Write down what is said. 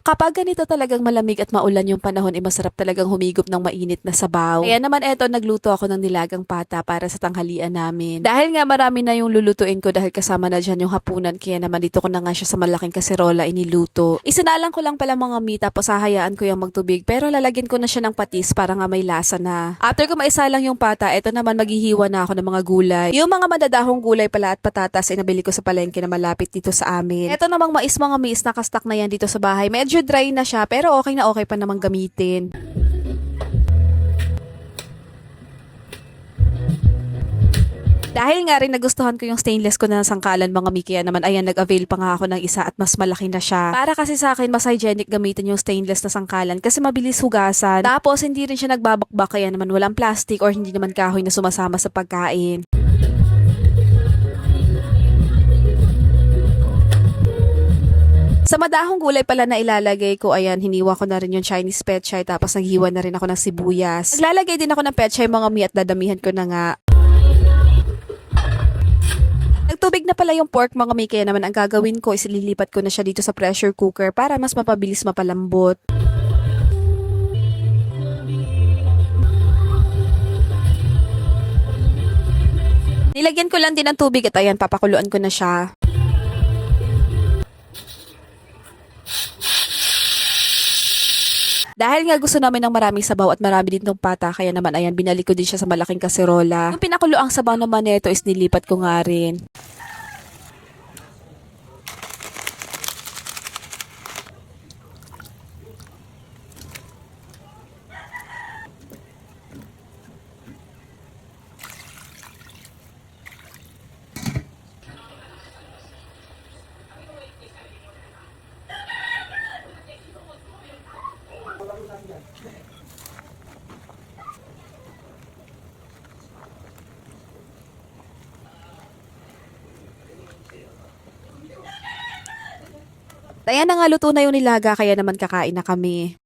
Kapag ganito talagang malamig at maulan yung panahon, masarap talagang humigop ng mainit na sabaw. Kaya naman eto, nagluto ako ng nilagang pata para sa tanghalian namin. Dahil nga marami na yung lulutuin ko dahil kasama na dyan yung hapunan, kaya naman dito ko na nga siya sa malaking kaserola iniluto. Isinalang ko lang pala mga meat, tapos hahayaan ko yung magtubig, pero lalagyan ko na siya ng patis para nga may lasa na. After ko maisalang yung pata, eto naman maghihiwa na ako ng mga gulay. Yung mga madadahong gulay pala at patatas ay nabili ko sa palengke na malapit dito sa amin. Eto namang mga mais nakastock na yan dito sa bahay. Medyo dry na siya pero okay na okay pa namang gamitin. Dahil nga rin nagustuhan ko yung stainless ko na sangkalan mga mi, kaya naman ayan, nag-avail pa nga ako ng isa at mas malaki na siya. Para kasi sa akin mas hygienic gamitin yung stainless na sangkalan kasi mabilis hugasan. Tapos hindi rin siya nagbabakbak, kaya naman walang plastic or hindi naman kahoy na sumasama sa pagkain. Sa madahong gulay pala na ilalagay ko, ayan, hiniwa ko na rin yung Chinese pechay, tapos naghiwa na rin ako ng sibuyas. Naglalagay din ako ng pechay mga mi at dadamihan ko na nga. Nagtubig na pala yung pork mga mi, kaya naman ang gagawin ko is ililipat ko na siya dito sa pressure cooker para mas mapabilis mapalambot. Nilagyan ko lang din ng tubig at ayan, papakuluan ko na siya. Dahil nga gusto namin ng maraming sabaw at marami din tong pata, kaya naman ayan, binalik ko din siya sa malaking kaserola. Yung pinakuloang sabaw naman nito is nilipat ko nga rin. Ayan na nga, luto na yung nilaga, kaya naman kakain na kami.